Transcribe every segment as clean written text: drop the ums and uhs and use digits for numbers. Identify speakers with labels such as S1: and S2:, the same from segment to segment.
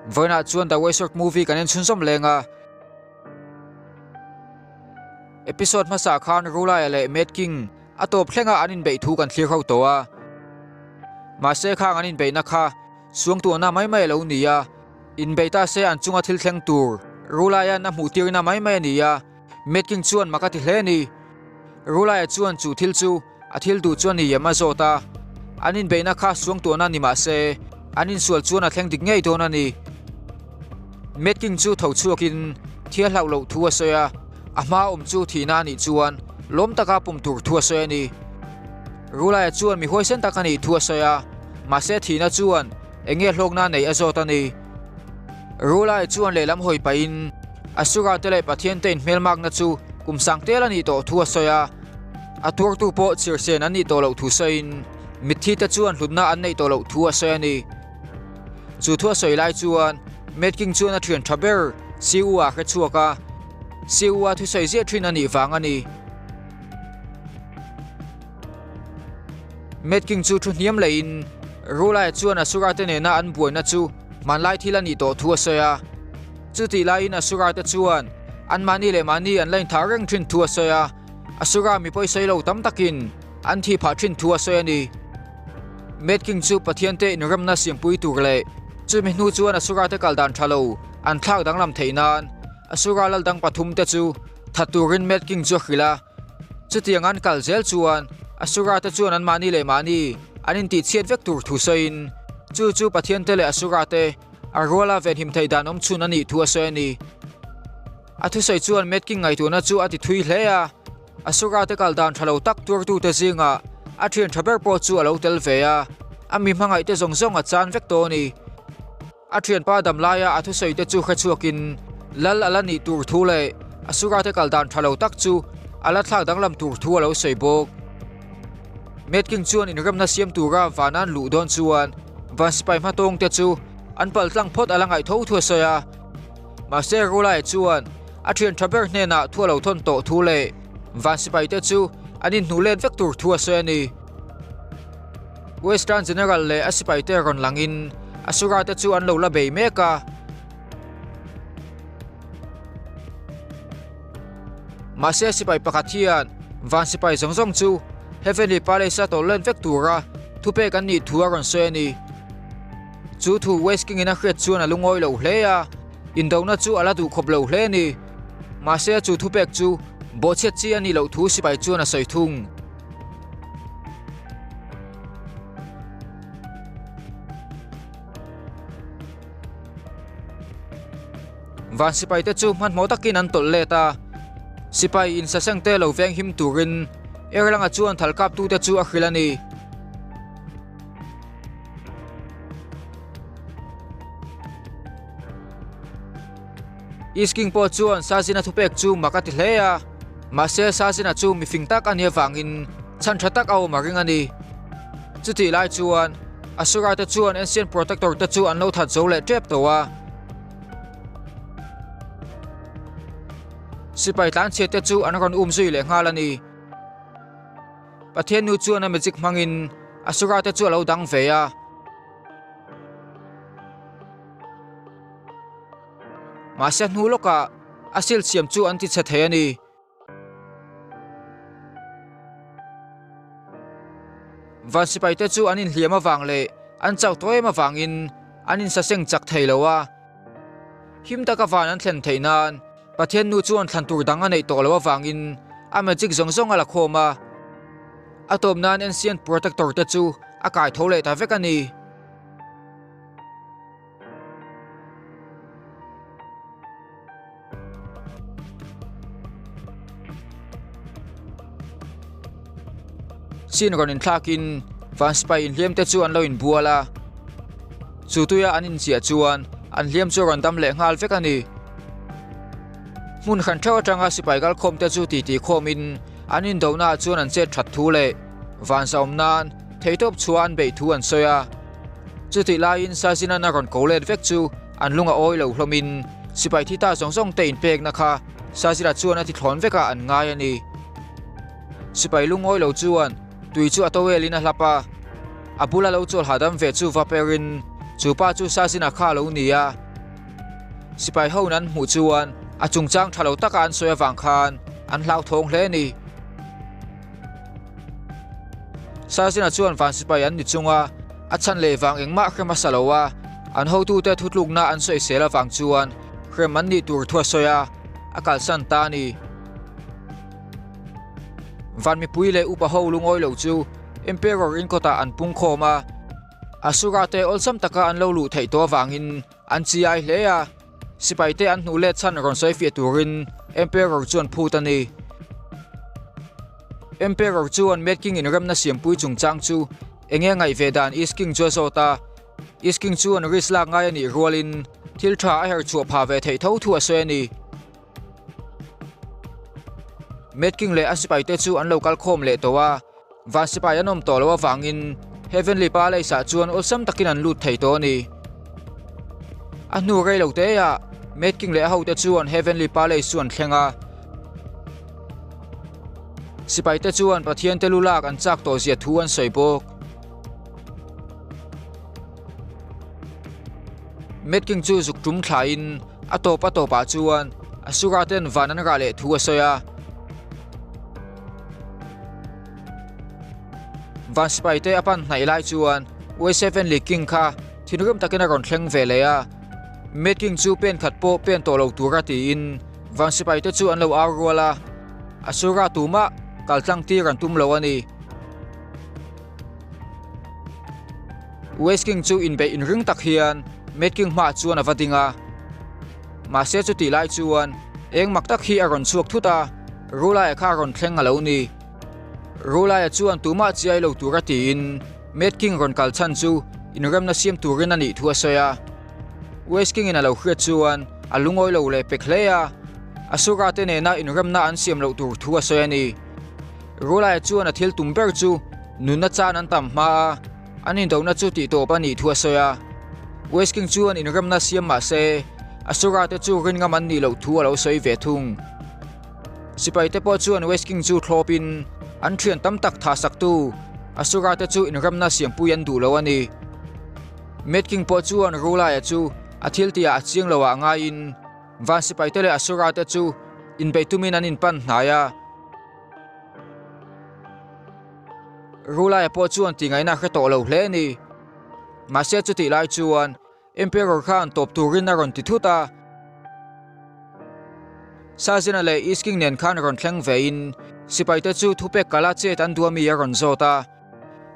S1: voina chuan the way short movie kanin chunsom lenga episode masa khan rula le met king atop thlenga anin be thu kan thlir ho towa ma se khang anin be na kha suang tu na mai lo nia in be ta se an chunga thil thleng tur rula ya na mu tir na mai nia met king chuan makati hle ni rula ya chuan chu thil chu a thil du chuan ni yama zota anin be na kha suang tu na ni ma se anin sual chuan a thleng dik ngei to na ni met king chu tho chuakin thia hlau lo thu asoya ama chu thina ni chuan lom taka pum tur thu asoya ni rula ya chuan mi hoi sen takani thu asoya ma se thina chuan enge hlokna nei azota ni rula ya chuan le lam hoi pain asura tele pathian ten melmak na chu kumsang telani to thu asoya atur tu po chirsen ani to lo thu sain mithi ta chuan hlutna an nei to lo thu asoya ni chu thu asoi lai chuan met king chuan a thian thaber siwa kha chuaka siwa thu sai je thin ani wang ani met king chu thu niam lein rula chuan asura te ne na an buina chu man lai thilani to thu asoya chu ti lai in asura te chuan an mani le mani an lain thareng thin thu asoya asura mi poi sai lo tam takin an thi pha thin thu asoya ni met king chu pathian te in ramna siangpui tur le chu mi nu chuan asura te kaldan thalo an thak dang lam theinan asura lal dang pathum te chu thaturin met king chu khila chu tiangan kal zel chuan asura te chuan an mani le mani anin ti chiat vek tur thu sain chu pathian te le asura te arola ven him theidan om chun ani thu asoya ni athu sai chuan met king ngai tu na chu ati thui hleya asura te kaldan thalo tak tur tu te zinga athian thaber po chu alo tel veya ami mangai te zong a chan vek to ni athian pa dam laya athu sai te chu kha chuakin lal alani tur thu le asura te kaldan thalo tak chu ala thak dang lam tur thu alo sei bok met king chuan in ramna siam tura vanan lu don chuan van spai ma tong te chu an pal tlang phot alangai tho thu soya ma se rula chuan athian thaber hne na thu lo thon to thu le van spai te chu anin nulen vek tur thu soya ni western general le aspai te ron langin asura te chu an lo la be meka ma se sipai pakathian van sipai zongzong chu heavenly palace to len vek tura thupe kan ni thua ron soya ni chu thu west king ina khret chuan alungoi lo hleya indona chu ala du khop lo hle ni ma se chu thupek chu bo chet chi ani lo thu sipai chuan a soi thung van sipai te chu man mo takin an tol leta sipai in sa sang te lo veng him turin erlanga chuan thalkap tu te chu a khilani isking po chuan sazina thupek chu makati hleya ma se sazina chu mi fingtak ania wangin chan thatak aw maring ani chuti lai chuan asura te chuan ancient protector te chu an lo that zo le trap towa sipai tlan che te chu an ron zui le ngalani pathian nu chuan a magic mangin asura te chu lo dang veya ma se hnu loka asil siam chu an ti che the ani van sipai te chu anin hliam awang le an chau toy ma wangin anin sa seng chak theilowa him taka van an thlen theinan pathian nu chuan thlantur dang anei to lo wangin a magic zongzong ala khoma atom nan ancient protector te chu akai thole ta vek ani sin ronin thlakin van spai in hliam te chu an lo in buala chu tuya anin chia chuan an hliam chu ron dam le ngal vek ani mun khan thaw atanga sipai gal khom te chu ti khomin anin dona chuan an che that thu le van saum nan theitop chuan be thu an soya chuti lain sazina na ron kolet vek chu an lunga oi lo hlomin sipai thita zongzong te in pek na kha sazira chuan ati thlon veka an ngai ani sipai lungoi lo chuan tui chu atowelin a hlapa abula lo chol hadam ve chu vaperin chupa chu sazina kha lo nia sipai ho nan mu chuan a chungchang thalo taka an soya wang khan an hlau thong hle ni sazina chuan van sipai an ni chunga a chan le wang engma khrema salowa an ho tu te thutluk na an soi sela wang chuan khrem an ni tur thua soya akal san ta ni van mi puile upa ho lungoi lo chu emperor in kota an pung khoma asura te olsam taka an lo lu thei to wangin an chi ai hle a sipai te an nu le chan ron soi fi turin emperor chuan phutani emperor chuan met king in ramna siam pui chungchang chu enge ngai vedan is king josota is king chuan risla ngai ani rolin thil tha a her chu pha ve thei tho thu a soani met king le asipai te chu an local khom le towa van sipai anom to lo wangin heavenly palace sa chuan olsam takin an lut thei to ni anu rei lo te ya met king le ho te chuan heavenly palace chuan thlenga sipai te chuan pathian te lulak an chak to zia thu an soibok met king chu zuk tum thlain atopa chuan asura ten van an ra le thu a soya van sipai te apan hnai lai chuan we7 li king kha thinrum takin a ron thleng ve le a met king chu pen khat po pen to lo tura ti in van sipai te chu an lo arwala asura tuma kaltlang ti ran tum lo ani west king chu in be in ring tak hian met king ma chuan avadinga ma se chu ti lai chuan eng mak tak hi a ron chuak thuta rula e kha ron thleng alo ni rula e chuan tuma chiai lo tura ti in met king ron kal chan chu in ramna siam turin ani thu asoya west king in alo khret chuan alungoi lo le pekhlea asura te ne na in ramna an siam lo tur thu asoya ni rula e chuan a thil tumber chu nunna chan an tam ma anin do na chu ti to pa ni thu asoya west king chuan in ramna siam ma se asura te chu rin ngam an ni lo thu alo soi ve thung sipai te po chuan west king chu thlopin an thian tam tak tha sak tu asura te chu in ramna siam pu yan du lo ani met king po chuan rula e chu athil tia achiang lo wa nga in van sipai te le asura te chu in beitumin an in pan hnaya rula e po chuan ti ngai na kha to lo hle ni ma se chu ti lai chuan emperor khan top turin na ron ti thuta sazina le is king nen khan ron thleng ve in sipai te chu thupe kala che tan duami a ron zota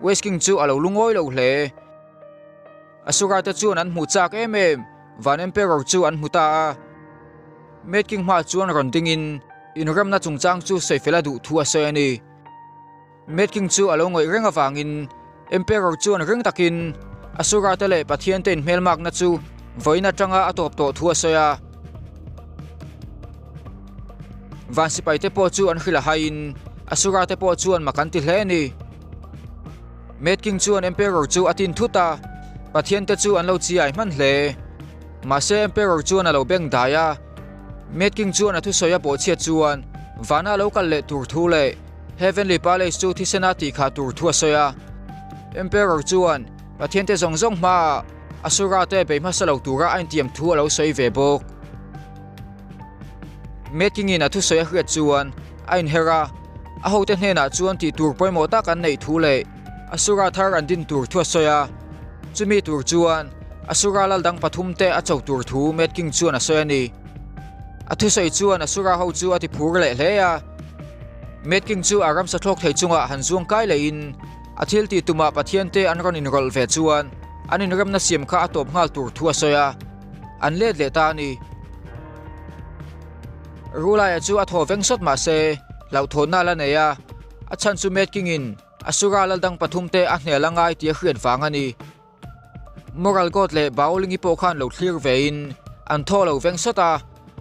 S1: west king chu alo lungoi lo hle asura te chu an mu chak em van emperor chu an muta met king ma chuan ron ding in ramna chungchang chu seifela du thu a se ani met king chu alo ngoi renga wangin emperor chu an reng takin asura te le pathian ten melmak na chu voina tanga atop to thu a soya van sipai te po chu an khila hain asura te po chu an makan ti hle ni met king chu an emperor chu atin thuta pathian te chu an lo chi ai man hle ma se emperor chu an lo beng daya met king chu an thu soya po che chuan vana local le tur thu le heavenly palace chu thisena ti kha tur thu soya emperor chuan pathian te zong zong ma asura te be ma salo tura ain tiam thu alo soi ve bok met king in a thu soya hriat chuan ain hera a ho te hna chuan ti tur poi mo ta kan nei thu le asura thar an din tur thu soya chumi tur chuan asura lal dang pathum te a chau tur thu met king chuan a soya ni a thu soi chuan asura ho chu ati phur le hle ya met king chu aram sa thlok thei chunga han zuang kai le in athil ti tuma pathian te an ron in rol ve chuan anin ramna siam kha atop ngal tur thu soya an let le ta ni rula ya chu a tho veng sot ma se lau thon na la neya a chan chu met king in asura lal dang pathum te a hne langai ti hriat wang ani moral god le baulingi po khan lo clear ve in an tho lo veng sota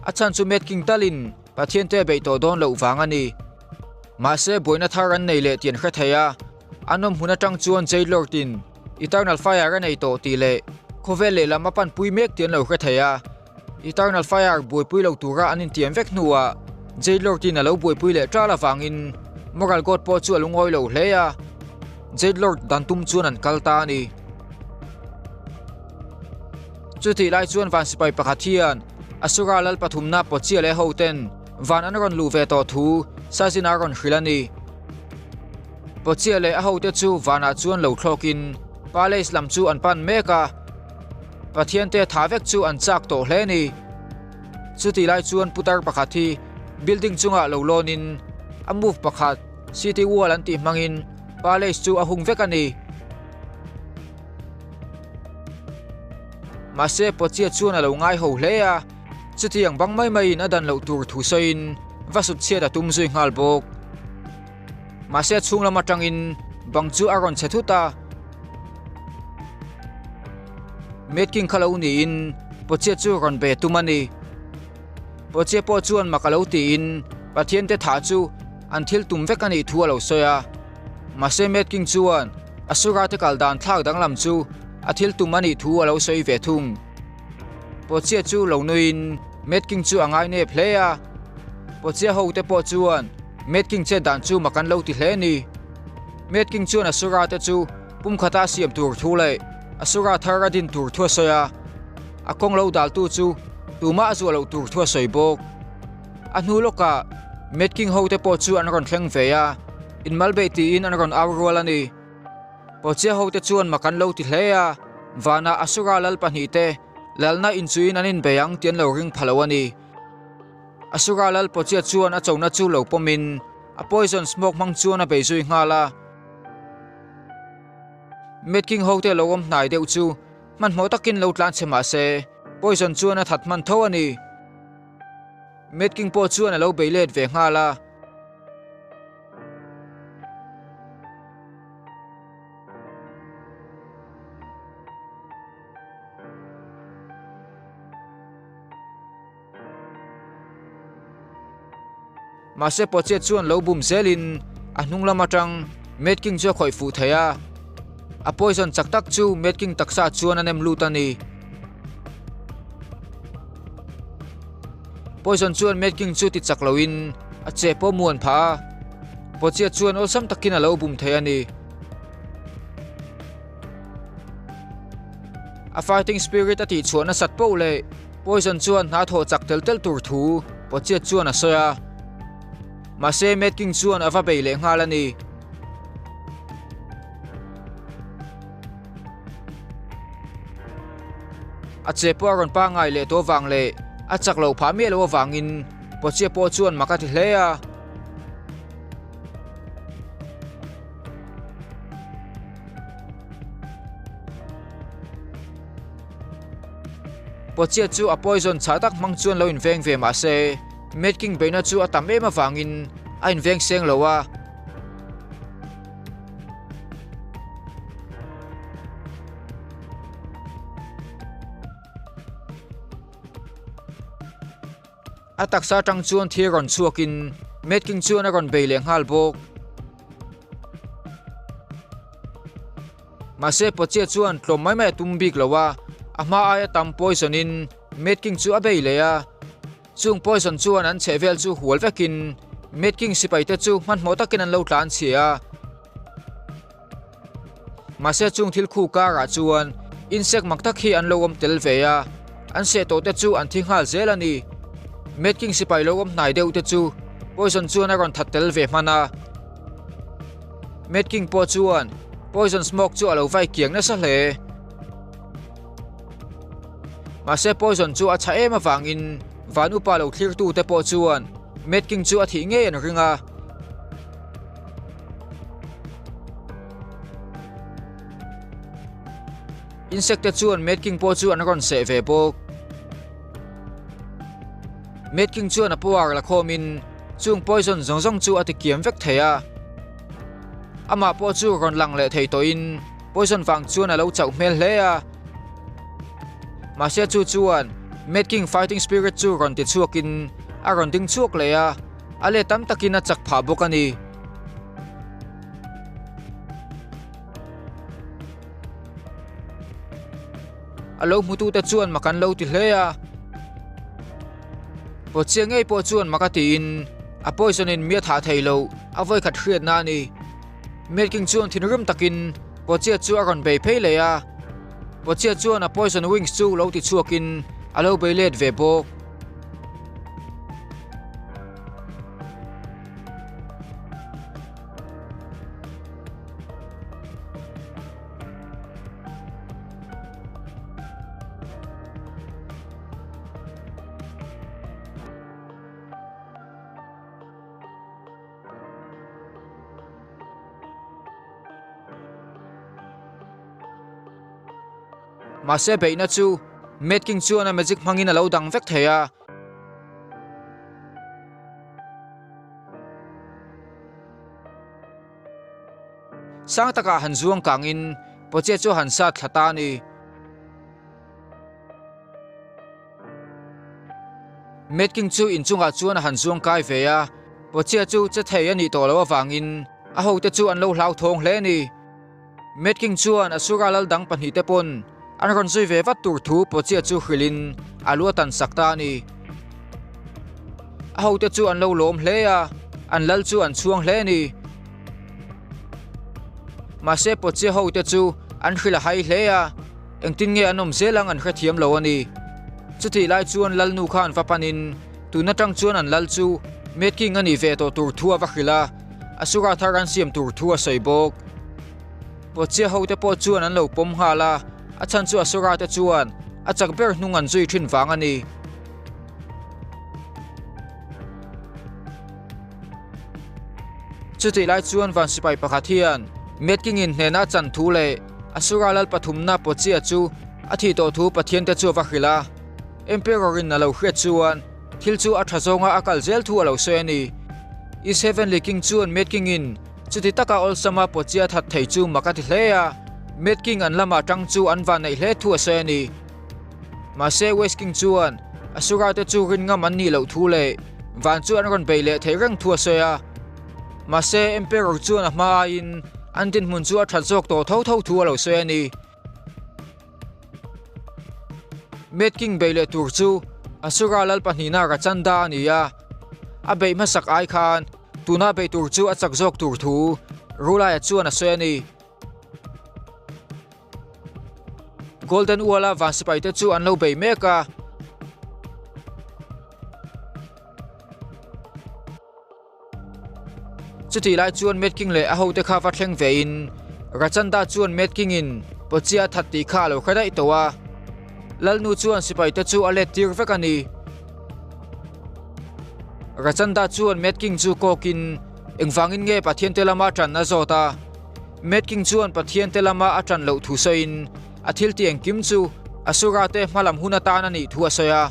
S1: a chan chu met king talin pathian te be to don lo wang ani ma se boina tharan nei le tian kha thaya anom huna tang chuan jailor tin eternal fire nei to ti le khovel le lama pan pui mek tian lo kha thaya eternal fire boi pui lo tura anin tiam vek nuwa jailor tin alo boi pui le tra la wangin moral god po chu alungoi lo hleya jailor dan tum chuan an kalta ni chuti lai chuan van sipai pakhathian asura lal pathumna pochia le hoten van anaron luve to thu sajina ron khilani pochia le a hote chu vana chuan lo thlokin pale islam chu an pan meka pathian te thavek chu an chak to hleni chuti lai chuan putar pakhathi building chunga lo lonin a move pakhat city wall an ti mangin pale chu a hung vekani mase pochia chuan a lo ngai ho hlea chuti ang bang mai mai na dan lo tur thu soin vasut che da tum zui ngal bok mase chung lama tangin bang chu aron chethuta metking khalo ni in pochia chu ron be tumani pochia po chuan makalo ti in pathian te tha chu an thil tum vekani thu lo soya mase metking chuan asura te kaldan thak danglam chu athil tumani thu lo soi ve thung pochia chu lo nuin metking chu angai ne playa pochia ho te po chuan metking che dan chu makan lo ti hleni metking chuan asura te chu pum khata siam tur thu le asura thara din tur thu soya akong lo dal tu chu tuma chu lo tur thu soi bok anu loka metking ho te po chu an ron thleng ve ya in malbe ti in an ron awrolani pochia ho te chuan makan lo ti hleya vana asura lal pani te lalna inchuin anin beyang tian lo ring phalawani asura lal pochia chuan a chona chu lo pomin a poison smoke mang chuan a beizui ngala metking ho te lo om hnai deuh chu man mo takin lo tlan chema se poison chuan a that man tho ani metking po chuan a lo beilet ve ngala mase poche chuan lo bum zelin a hnung lama tang metking chu khoi fu thaya a poison chaktak chu metking taksa chuan anem lutani poison chuan metking chu ti chakloin a che po muan pha poche chuan osam takin a lo bum thayani a fighting spirit ati chuan a sat po le poison chuan na tho chak tel tel tur thu poche chuan a soya mase metking chuan ava beile ngalani a che po ron pa ngai le to wang le a chak lo pha me lo wangin poche po chuan makati hleya poche chu a poison chatak mang chuan lo in veng ve ma se metking beina chu atam ema wangin a in veng seng lowa atak sa tang chuan thiron chuakin metking chuan a ron beile ngal bok mase poche chuan tlom mai mai tumbik lowa ama aya tam poisonin metking chu a beile ya chung poison chuan an chevel chu hual vekin metking sipai te chu man mo takin an lo tlan chia mase chung thil khu ka ra chuan insect maktak hi an lo om tel ve ya an se to te chu an thingal zelani metking sipai lo om nai deuh te chu poison chuan a ron that tel ve mana metking po chuan poison smoke chu alo vai kiang na sa hle mase poison chu a cha ema wangin vanu pa lo clear tu te po chuan metking chu a thi nge an ringa insect te chuan metking po chu an ron se ve bok metking chuan a puar la khomin chung poison zong zong chu ati kiam vek theya ama po chu ron lang le thei to in poison wang chuan a lo chau mel hleya mase chu chuan metking fighting spirit chu ron ti chuakin a ron ding chuak leya ale tam takin a chak pha bokani alo mutu te chuan makan lo ti hleya po chiangei po chuan makati in a poison in mia tha theilo avoi khat hriat na ni metking chuan thinrum takin po chia chu a ron be phei ya po chia chuan a poison wings chu lo ti chuakin alo beilet ve bok mà sẽ bị na chu met king chuan a magic mangin a lo dang vek theya sang taka han zuang kangin poche chu han sa thlata ni met king chu in chunga chuan han zuang kai veya poche chu che thei ani to lo wangin a ho te chu an lo hlau thong hle ni met king chuan asura lal dang panhi te pon an ron zui ve wat tur thu poche chu khilin alua tan sakta ni a ho te chu an lo lom hle ya an lal chu an chuang hle ni mà sẽ bớt chế hậu te chu an khila hai hle ya eng tin nge anom zelang an kha thiam lo ani chu thi lai chuan lal nu khan va panin tu na tang chuan an lal chu met king ani ve to tur thua va khila asura tharan siam tur thua sei bok bớt chế hậu te po chuan an lo pom hala a chan chu asura te chuan a chak ber hnung an zui thin wang ani chu thi lai chuan van sipai pakhat hian met king in hena chan thu le asura lal pathum na pochi chu athi to thu pathian te chu va khila emperor in alo hret chuan thil chu a thazonga akal zel thu alo se ani is heavenly king chuan met king in chuti taka ol sama pochi that thei chu makati hleya met king an lama tang chu an van nei hle thu se ani ma se west king chuan asura te chu rin ngam an ni lo thu le van chu an ron beile thei rang thu se ya ma se emperor chuan a ma in an tin mun chu a that jok to tho tho thu alo se ani met king beile tur chu asura lal panina ra chanda ani ya a be ma sak ai khan tuna be tur chu a chak jok tur thu rula ya chuan a se ani golden wala va sipai te chu an lo be meka chuti lai chuan met king le a ho te kha va thleng ve in rachanda chuan met king in pochia thatti kha lo khadai towa lalnu chuan sipai te chu ale tir vek ani rachanda chuan met king chu kokin engwangin nge pathian te lama tran na zota met king chuan pathian te lama atran lo thu soin athil tiang kim chu asura te malam hunata na ni thu asoya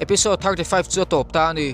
S1: episode 35 chu top ta ni